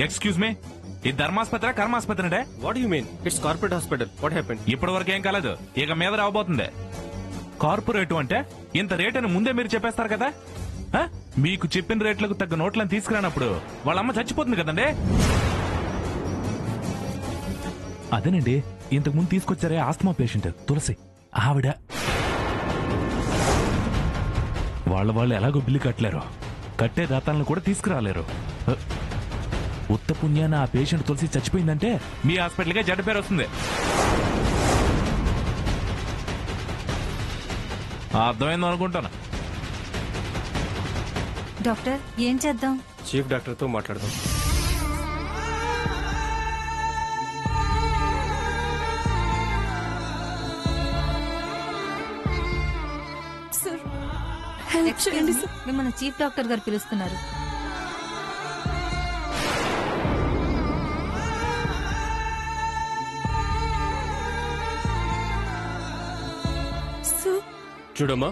Excuse me, ఇది ధర్మాస్పత్రి కర్మాస్పత్రి అంటే? What you mean? It's corporate hospital. What happened? ఇప్పటి వరకు ఏం కాలేదు, ఇక మీద రాబోతుంది. కార్పొరేట్ అంటే ఇంత రేట్ అని ముందే మీరు చెప్పేస్తారు కదా. మీకు చెప్పిన రేట్లకు తగ్గ నోట్లను తీసుకురానప్పుడు వాళ్ళమ్మ చచ్చిపోతుంది కదండి. అదేనండి, ఇంతకు ముందు తీసుకొచ్చారే ఆస్తమా పేషెంట్ తులసి, ఆవిడ వాళ్ళు ఎలాగో బిల్లు కట్టలేరు, కట్టే దాతాలను కూడా తీసుకురాలేరు. ఉత్త పుణ్యాన ఆ పేషెంట్ తులసి చచ్చిపోయిందంటే మీ హాస్పిటల్గా చెడ్డ పేరు వస్తుంది. అర్థమైంది అనుకుంటాను. డాక్టర్ ఏం చేద్దాం? చీఫ్ డాక్టర్ తో మాట్లాడదాం. మిమ్మల్ని చీఫ్ డాక్టర్ గారు పిలుస్తున్నారు. చూడమ్మా,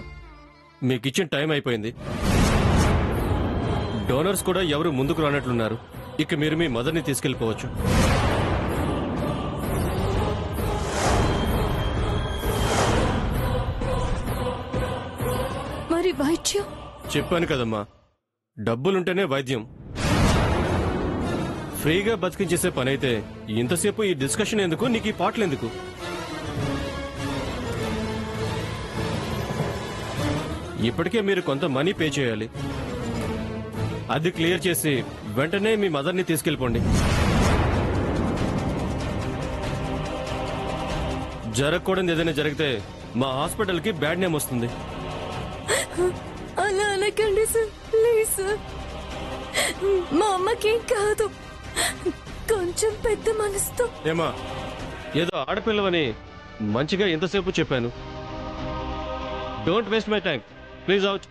మీకు ఇచ్చిన టైం అయిపోయింది. డోనర్స్ కూడా ఎవరు ముందుకు రానట్లున్నారు. ఇక మీరు మీ మదర్ని తీసుకెళ్లిపోవచ్చు. మరి వైద్యం? చెప్పాను కదమ్మా, డబ్బులుంటేనే వైద్యం. ఫ్రీగా బతికించేసే పని అయితే ఇంతసేపు ఈ డిస్కషన్ ఎందుకు, నీకు ఈ పాటలు ఎందుకు? ఇప్పటికే మీరు కొంత మనీ పే చేయాలి. అది క్లియర్ చేసి వెంటనే మీ మదర్ని తీసుకెళ్ళిపోండి. జరగకూడదు ఏదైనా జరిగితే మా హాస్పిటల్కి బ్యాడ్ నేమ్ వస్తుంది. అలా అనకండి సార్, ప్లీజ్ సార్. మా అమ్మకేం కాదు, కొంచెం పెద్ద మనసుతో. ఏమా, ఏదో ఆడపిల్లవని మంచిగా ఎంతసేపు చెప్పాను. Don't waste my time, please out.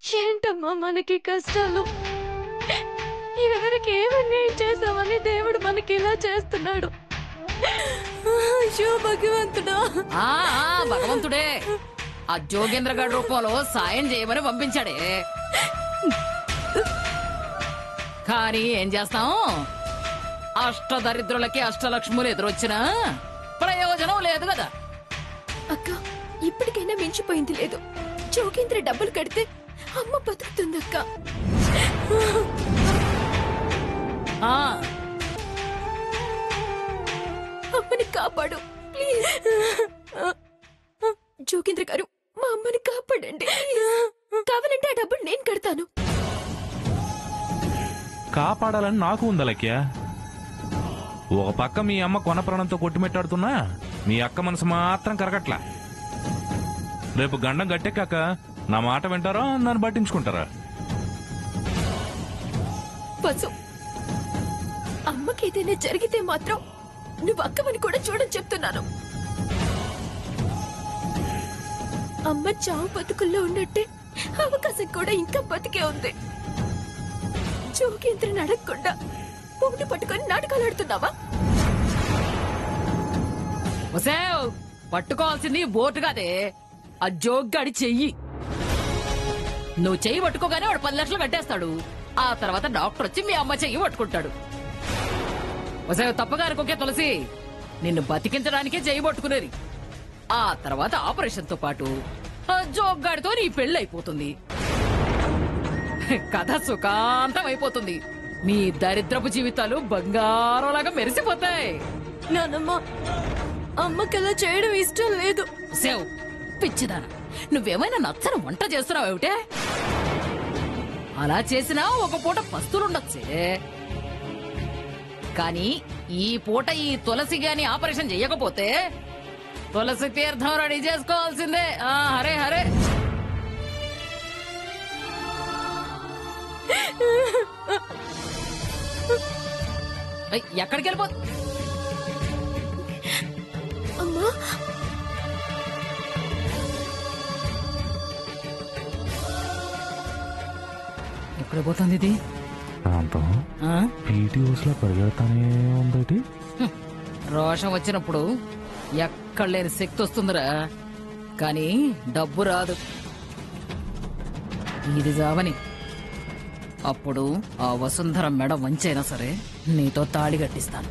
ఏంటమ్మా మనకి కష్టాలు? ఎవరికి ఏమన్నీ చేసామని దేవుడు మనకి ఇలా చేస్తున్నాడు. అయ్యో భగవంతుడా. భగవంతుడే ఆ జోగేంద్ర గారి రూపంలో సాయం చేయమని పంపించాడే. కానీ ఏం చేస్తాం, అష్టదరిద్రులకి అష్టలక్ష్ములు ఎదురొచ్చినా ప్రయోజనం లేదు కదా. అక్క, ఇప్పటికైనా మించిపోయింది లేదు. జోగేంద్ర డబ్బులు కడితే అమ్మ బతుకుతుందక్క. అమ్మని కాపాడు ప్లీజ్. జోగేంద్ర గారు, మా అమ్మని కాపాడండి. కావాలంటే ఆ డబ్బులు నేను కడతాను. కాపాడాలని నాకు ఉందలక్య. ఒక పక్క మీ అమ్మ కొన ప్రాణంతో కొట్టుమెట్టాడుతున్నా మీ అక్క మనసు మాత్రం కరగట్లా. రేపు గండం గట్టెక్కాక నా మాట వింటారా, నన్ను పట్టించుకుంటారా? పసు, అమ్మకి ఏదైనా జరిగితే మాత్రం నువ్వు అక్కమని కూడా చూడని చెప్తున్నాను. అమ్మ చావు బతుకుల్లో ఉన్నట్టే అవకాశం కూడా ఇంకా బతికే ఉంది. జోగేంద్రని అడగకుండా పువ్వుని పట్టుకొని నాటకాలు ఆడుతున్నావా? పట్టుకోవాల్సింది బోటు కాదే, ఆ జోగ్గాడి చెయ్యి. నువ్వు చెయ్యి పట్టుకోగానే వాడు 10 లక్షలు కట్టేస్తాడు. ఆ తర్వాత డాక్టర్ వచ్చి మీ అమ్మ చెయ్యి పట్టుకుంటాడు. తప్పగా అనుకోకే తులసి, నిన్ను బతికించడానికే చెయ్యి పట్టుకునేది. ఆ తర్వాత ఆపరేషన్ తో పాటు జోగ్గాడితో నీ పెళ్లి అయిపోతుంది. కథ సుఖాంతం అయిపోతుంది. మీ దరిద్రపు జీవితాలు బంగారంలాగా మెరిసిపోతాయి. నానమ్మ, అమ్మకి అలా చేయడం ఇష్టం లేదు. సేవ్ పిచ్చిదానా, నువ్వేమైనా నచ్చని వంట చేస్తున్నావు ఏమిటే? అలా చేసినా ఒక పూట పస్తులుండొచ్చే. కానీ ఈ పూట ఈ తులసి గాని ఆపరేషన్ చెయ్యకపోతే తులసి తీర్థం రెడీ చేసుకోవాల్సిందే. హరే హరే. ఎక్కడికి వెళ్ళిపో. అమ్మా ఎక్కడ పోతుంది ఇది? కాంతం ఆ? పీటీ హౌస్ లో పరిగెడతానే ఉంది. రోషం వచ్చినప్పుడు ఎక్కడ లేని శక్తి వస్తుందిరా, కానీ డబ్బు రాదు. ఇది జావని అప్పుడు ఆ వసుంధర మెడ వంచైనా సరే నీతో తాళి కట్టిస్తాను.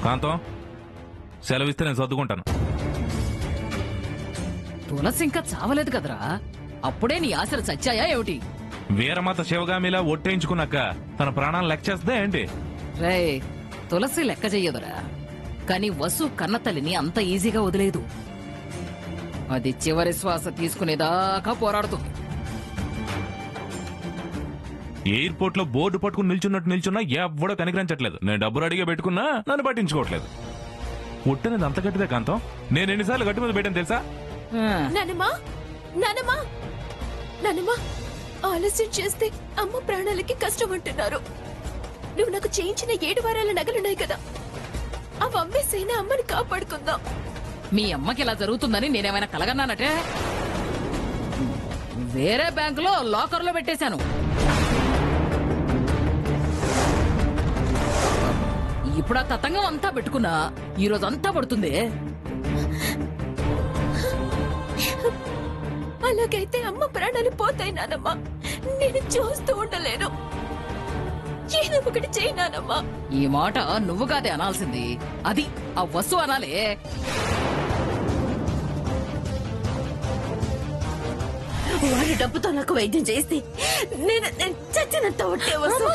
కాంతం సెలవిస్తే నేను సర్దుకుంటాను. తులసి ఇంకా చావలేదు కదరా, అప్పుడే నీ ఆశలు చచ్చాయా ఏమిటి? వీరమాత శివగామిలా ఒట్టేయించుకున్నాక తన ప్రాణాలు లెక్క చేస్తే ఏంటి? రే, తులసి లెక్క చెయ్యదురా, కాని వసు కన్నతల్లిని అంత ఈజీగా వదిలేదు. అది చివరి శ్వాస తీసుకునేదాకా పోరాడుతుంది. ఎయిర్పోర్ట్ లో బోర్డు పట్టుకుని నిల్చున్నా ఎవడో కనికరించట్లేదు. నేను డబ్బులు అడిగే పెట్టుకున్నా నన్ను పట్టించుకోవట్లేదు. పుట్టినది అంత గట్టిదే కాంతం. నేను ఎన్నిసార్లు గట్టి మీద పెట్టాను తెలుసా? నానమ్మా నానమ్మా నానమ్మా, ఆలస్యం చేస్తే అమ్మ ప్రాణాలకి కష్టం అంటున్నారు. నువ్వు నాకు చేయించిన 7 వారాల నగలున్నాయి కదా, అవి అమ్మేసైనా అమ్మని కాపాడుకుందాం. మీ అమ్మకి ఇలా జరుగుతుందని నేనేమైనా కలగన్నానటే? వేరే బ్యాంకులో లాకర్లో పెట్టేశాను. ఇప్పుడు ఆ తతంగం అంతా పెట్టుకున్నా ఈ రోజు అంతా పడుతుంది. అలాగైతే అమ్మ ప్రాణాలు పోతాయి నానమ్మా. నేను చూస్తూ ఉండలేను. ఏదో ఒకటి చేయి నానమ్మా. ఈ మాట నువ్వు కాదే అనాల్సింది, అది ఆ వసు అనాలే. వాడి డబ్బుతో నాకు వైద్యం చేస్తే నేను చచ్చినంత ఒట్టే వసు.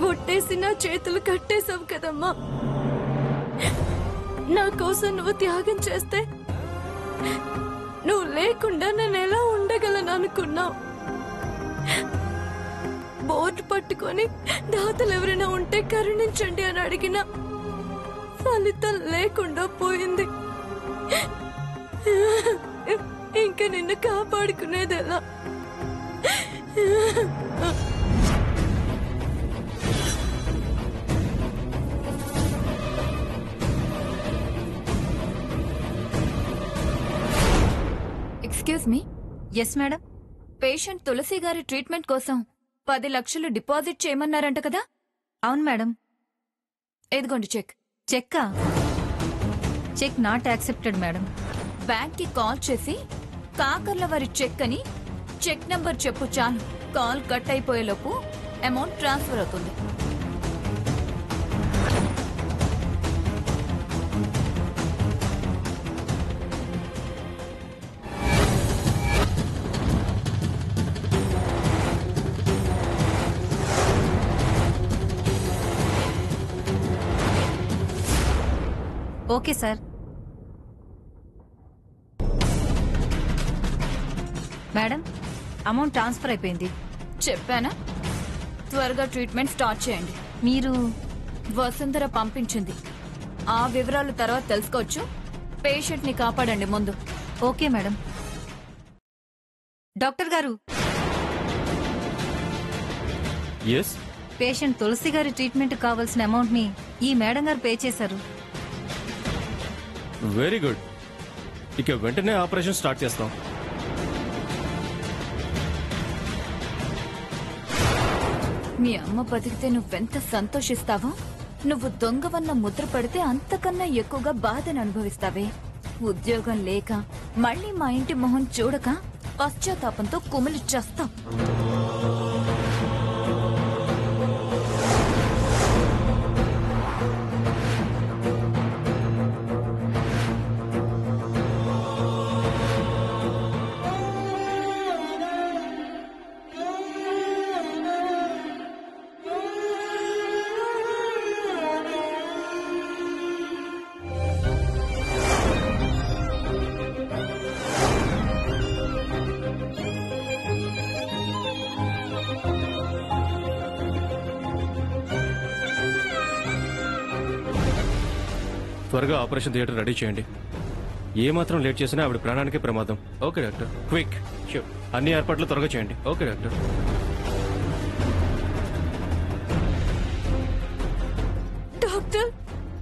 ఒట్టేసి నా చేతులు కట్టేశావు కదమ్మా. నా కోసం నువ్వు త్యాగం చేస్తే నువ్వు లేకుండా నేను ఎలా ఉండగలను అనుకున్నావు. బోర్డు పట్టుకొని దాతలు ఎవరైనా ఉంటే కరుణించండి అని అడిగిన ఫలితం లేకుండా పోయింది. ఇంకా నిన్ను కాపాడుకునేది ఎలా? Excuse me. Yes madam. Patient Tulasi గారి ట్రీట్మెంట్ కోసం 10 లక్షలు డిపాజిట్ చేయమన్నారంట కదా? అవును మేడం. ఎదిగోండి చెక్. చెక్కా? Cheque not accepted madam. Bank కి కాల్ చేసి కాకర్ల వారి చెక్ అని చెక్ నంబర్ చెప్పు చాలు. కాల్ కట్ అయిపోయేలోపు అమౌంట్ ట్రాన్స్ఫర్ అవుతుంది. Okay sir. Madam, amount transfer అయిపోయింది. చెప్పానా? త్వరగా ట్రీట్మెంట్ స్టార్ట్ చేయండి. మీరు వసుంధర పంపించింది. ఆ వివరాలు తర్వాత తెలుసుకోవచ్చు. పేషెంట్ ని కాపాడండి ముందు. Okay madam. డాక్టర్ గారు, ఎస్. పేషెంట్ తులసి గారి ట్రీట్మెంట్ కావాల్సిన అమౌంట్ ని ఈ మేడం గారు పే చేశారు. Very good. ఇక వెంటనే ఆపరేషన్ స్టార్ట్ చేస్తాం. మీ అమ్మ బతికితే నువ్వెంత సంతోషిస్తావో, నువ్వు దొంగవన్న ముద్ర పడితే అంతకన్నా ఎక్కువగా బాధను అనుభవిస్తావే. ఉద్యోగం లేక మళ్ళీ మా ఇంటి మొహం చూడక పశ్చాత్తాపంతో కుమిలి చేస్తాం. త్వరగా ఆపరేషన్ థియేటర్ రెడీ చేయండి. ఏ మాత్రం లేట్ చేసినా ఆవిడ ప్రాణానికి ప్రమాదం. Okay doctor. క్విక్. షూర్. అన్ని ఏర్పాట్లు త్వరగా చేయండి. Okay doctor. డాక్టర్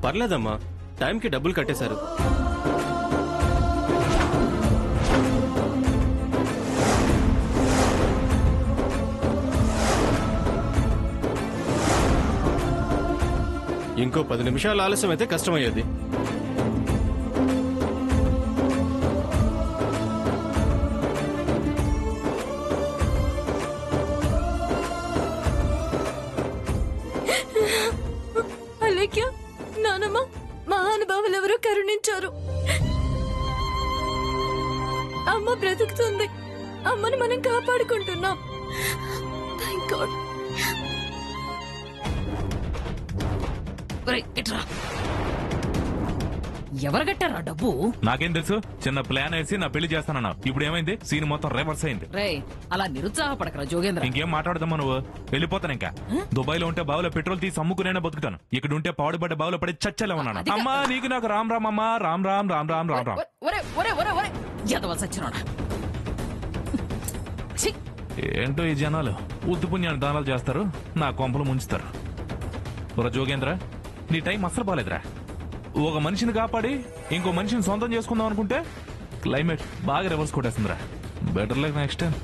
పర్లేదమ్మా, టైంకి డబ్బులు కట్టేశారు. ఇంకో 10 నిమిషాలు ఆలస్యం అయితే కష్టమయ్యేది. అలేఖ్య, నానమ్మ, మహానుభావులు ఎవరో కరుణించారు. అమ్మ బ్రతుకుతుంది. అమ్మని మనం కాపాడుకుంటున్నాం. Thank God. ఒరేయ్, ఇట్రా. ఎవరు కట్టారా డబ్బు? నాకేం తెలుసు, చిన్న ప్లాన్ వేసి నా పెళ్లి చేస్తానన్నా. ఇప్పుడు ఏమైంది? సీన్ మొత్తం రివర్స్ అయింది. రే, అలా నిరుత్సాహపడకరా జోగేంద్ర. ఇంకేం మాట్లాడదామా నువ్వు? వెళ్ళిపోతాను ఇంకా. దుబాయ్ లో ఉంటే బావులో పెట్రోల్ తీసి అమ్ముకునేనా బతుకుతాను. ఇక్కడ ఉంటే పాడుబడ్డ బావులో పడి చచ్చేలా ఉన్నాను. అమ్మా నీకు నాకు రామ్ రామ్ అమ్మా, రామ్ రామ్ రామ్ రామ్ రామ్ రామ్. ఒరే ఒరే ఒరే ఒరే, ఎదవ సచ్చినోడా. ఛీ, ఏంటో ఈ జనాలు ఉద్దు పుణ్యాన్ని దానాలు చేస్తారు, నా కొంపలు ముంచుతారు. ఒరే జోగేంద్ర, నీ టైం అస్సలు బాలేదురా. ఒక మనిషిని కాపాడి ఇంకో మనిషిని సొంతం చేసుకుందాం అనుకుంటే క్లైమేట్ బాగా రివర్స్ కొట్టేస్తుందిరా. Better like next time.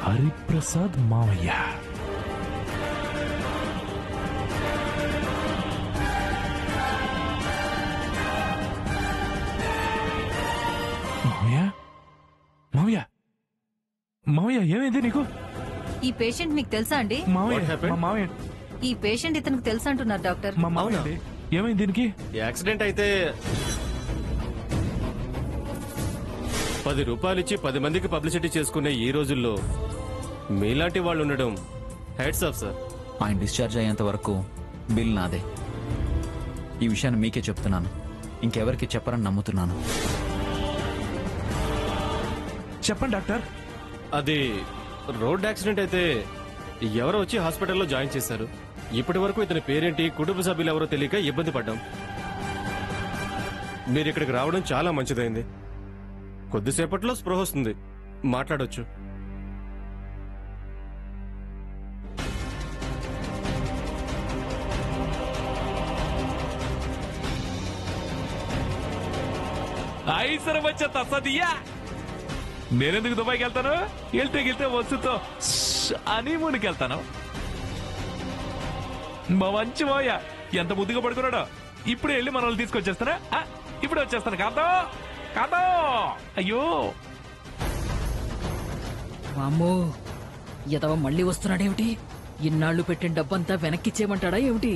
Hariprasad మావయ్య. మావయ్య, మావయ్య, మావయ్య, ఏమైంది నీకు? ఈ పేషెంట్ మీకు తెలుసా అండి? మావయ్య, What happened? మా మావయ్య, ఈ పేషెంట్ ఇతనికి తెలుసా అంటున్నారు డాక్టర్. మా మావయ్య అండి. ఏమైంది దీనికి? యాక్సిడెంట్ అయితే 10 రూపాయలు ఇచ్చి 10 మందికి పబ్లిసిటీ చేసుకునే ఈ రోజుల్లో మీలాంటి వాళ్ళు ఉండడం హెడ్స్ ఆఫ్ సార్. ఆయన డిశ్చార్జ్ అయ్యేంత వరకు బిల్ నాదే. ఈ విషయాన్ని మీకే చెప్తున్నాను, ఇంకెవరికి చెప్పరని నమ్ముతున్నాను. చెప్పండి డాక్టర్. అది రోడ్ యాక్సిడెంట్ అయితే ఎవరో వచ్చి హాస్పిటల్లో జాయిన్ చేశారు. ఇప్పటి వరకు ఇతని పేరేంటి, కుటుంబ సభ్యులు ఎవరో తెలియక ఇబ్బంది పడ్డాం. మీరు ఇక్కడికి రావడం చాలా మంచిదైంది. కొద్దిసేపట్లో స్పృహ వస్తుంది, మాట్లాడొచ్చు. ఐసర వచ్చే తసదియా. నేనెందుకు దుబాయ్కి వెళ్తాను? వెళ్తే వస్తుతో అని మునికి వెళ్తాను. మా మంచి మావయ్య ఎంత ముద్దుగా పడుకున్నాడో. ఇప్పుడు వెళ్ళి మనల్ని తీసుకొచ్చేస్తానా? ఇప్పుడు వచ్చేస్తాను. కాదో కాదో. అయ్యో వామ్మో, ఎదవ మళ్ళీ వస్తున్నాడేమిటి? ఇన్నాళ్లు పెట్టిన డబ్బంతా వెనక్కిచ్చేయమంటాడా ఏమిటి?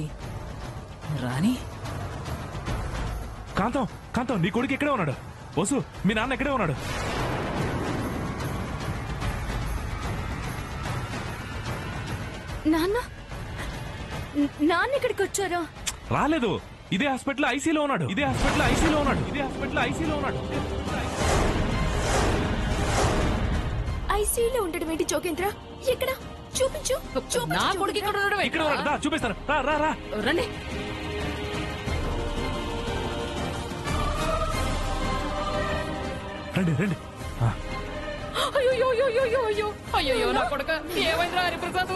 రాని. కాంతం, కాంతం, నీ కొడుకు ఎక్కడే ఉన్నాడు? వసు, మీ నాన్న ఎక్కడే ఉన్నాడు? నాన్న, నాన్న ఇక్కడికి వచ్చారా? రాలేదు. ఇదే హాస్పిటల్ ఐసీలో ఉన్నాడు. ఇదే హాస్పిటల్ ఐసీలో ఉన్నాడు. ఇదే హాస్పిటల్ ఐసీలో ఉన్నాడు. ఐసీయూలో ఉండడం ఏంటి జోగేంద్ర? ఎక్కడ? చూపించు. నా కొడుకు ఇక్కడ ఉండడం ఇక్కడ ఉన్నాడు. రా, చూపిస్తాను. రా రా రా. రండి. రండి రండి. ఆ, అయ్యో నా కొడుక ఏమైందిరా హరిప్రసాద్?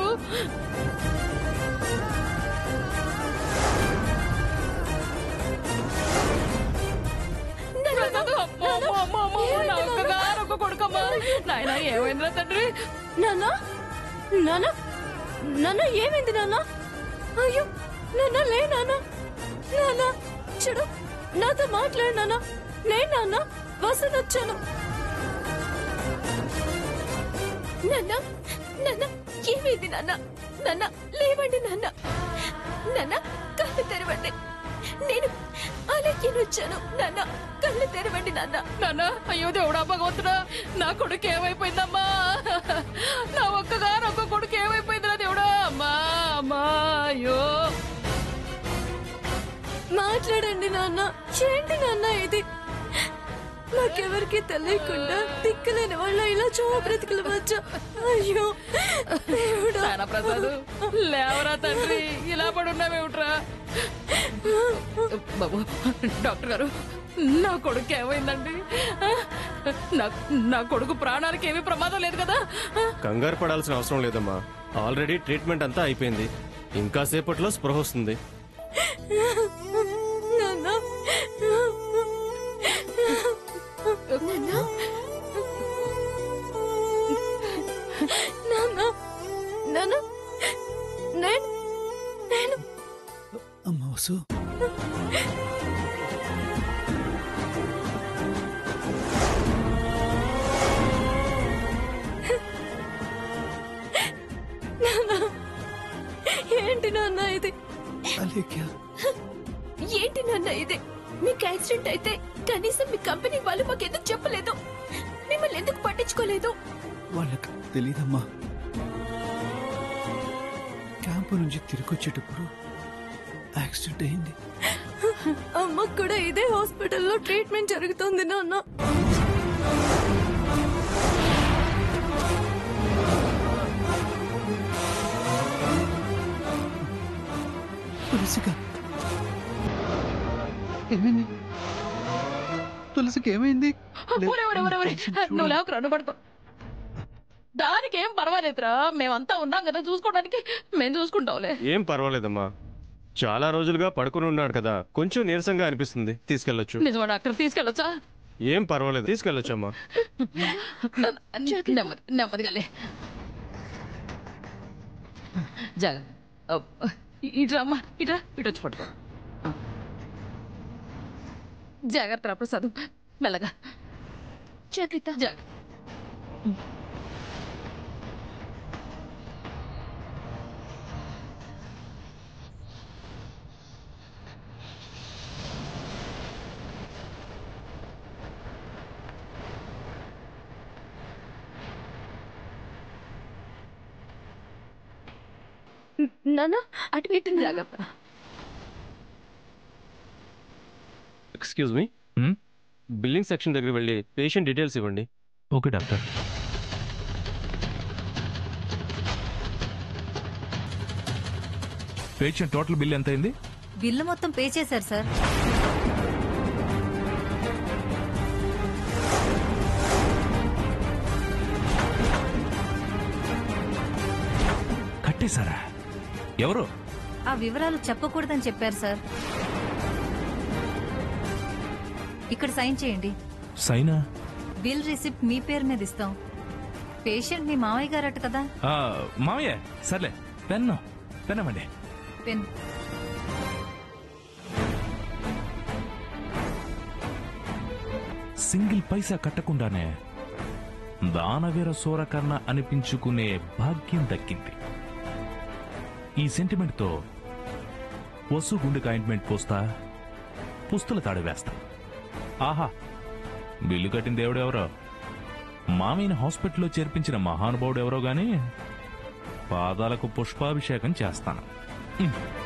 కొడుకమ్మా నాయన ఏమైందిరా తండ్రి? నాన్న నాన్న నాన్న ఏమైంది నాన్న? అయ్యో నాన్న లే నాన్న. నాన్న చూడు నాతో మాట్లాడు నాన్న. నేను నాన్న వసన్ వచ్చాను. నాన్న నాన్న ఏమైంది నాన్న? నాన్న లేవండి నాన్న. నాన్న కళ్ళు తెరవండి. నేను అలాగే వచ్చాను. నాన్న కళ్ళు తెరవండి నాన్న. నాన్న అయ్యో దేవుడా భగవంతుడా, నా కొడుకు ఏమైపోయిందమ్మా? నా ఒక్క కొడుకు ఏమైపోయిందిరా దేవుడా? అమ్మా అమ్మా అయ్యో. మాట్లాడండి నాన్న. ఏంటి నాన్న ఇది? నాకెవరికి తెలియకుండా దిక్కులేని వాళ్ళ ఇలా చూడ బ్రతికలు వచ్చా. అయ్యో దేవుడా. నాన్న ప్రసాద్ లేవరా తండ్రి, ఇలా పడున్నావేమిట్రా? బాబు డాక్టర్ గారు, నా కొడుకు ఏమైందండి? నా కొడుకు ప్రాణానికి ఏమీ ప్రమాదం లేదు కదా? కంగారు పడాల్సిన అవసరం లేదమ్మా. ఆల్రెడీ ట్రీట్మెంట్ అంతా అయిపోయింది. ఇంకా సేపట్లో స్పృహ వస్తుంది. నాన్న నాన్న నాన్న నాన్న నేను నేను అమ్మ వసు, ఏంటి నాన్న ఇది? అలేఖ్య ఏంటి నాన్న ఇది? మీకు యాక్సిడెంట్ అయితే కనీసం మీ కంపెనీ వాళ్ళు మాకు ఎందుకు చెప్పలేదు? మిమ్మల్ని ఎందుకు పట్టించుకోలేదు? వాళ్ళకి తెలీదమ్మా. క్యాంపు నుంచి తిరిగొచ్చేటప్పుడు యాక్సిడెంట్ అయింది. అమ్మకు కూడా ఇదే హాస్పిటల్లో ట్రీట్మెంట్ జరుగుతుంది నాన్న. తులసిగా ఏమైంది? తులసికి ఏమైంది? నువ్వు లేవకు రండు పడుకో. దానికి ఏం పర్వాలేదురా, మేమంతా ఉన్నాం కదా చూసుకోవడానికి. మేము చూసుకుంటాంలే. ఏం పర్వాలేదమ్మా. చాలా రోజులుగా పడుకుని ఉన్నాడు కదా, కొంచెం నీరసంగా అనిపిస్తుంది. తీసుకెళ్లొచ్చు. నిజమా డాక్టర్? తీసుకెళ్ళొచ్చా? ఏం పర్వాలేదు, తీసుకెళ్లొచ్చమ్మా. నెమ్మదిగాలే. జాగ ఇట్రమ్మా, ఇట్రా, ఇటొచ్చి పడుకో. జాగ్రత్త ప్రసాద్, మెల్లగా జాగ్రత్త. జాగ్రత్త. నాన్న అటు పెట్టింది. జాగ్రత్త. ఎక్స్క్యూజ్ మీ, ఉమ్, బిల్లింగ్ సెక్షన్ దగ్గర వెళ్ళి పేషెంట్ డీటెయిల్స్ ఇవ్వండి. Okay doctor. Patient total bill ఎంత అయింది? బిల్లు మొత్తం పే చేశారు సార్. కట్టేశారా? ఎవరు? ఆ వివరాలు చెప్పకూడదని చెప్పారు సార్. ఇక్కడ సైన్ చేయండి. సైనా? బిల్ రిసిప్ట్ మీ పేరు మీద ఇస్తాం. పేషెంట్ మీ మామయ్య గారట కదా. ఆ, మామయ్య సర్లే, పెన్నమండి. పెన్. సింగిల్ పైసా కట్టకుండానే దానవీర సూరకర్ణ అనిపించుకునే భాగ్యం దక్కింది. ఈ సెంటిమెంట్ తో వసు గుండెకి ఆయింట్మెంట్ పోస్తా, పుస్తుల తాడు వేస్తా. ఆహా, బిల్లు కట్టిన దేవుడెవరో, మామయ్యని హాస్పిటల్లో చేర్పించిన మహానుభావుడు ఎవరో గాని పాదాలకు పుష్పాభిషేకం చేస్తాను. ఉమ్.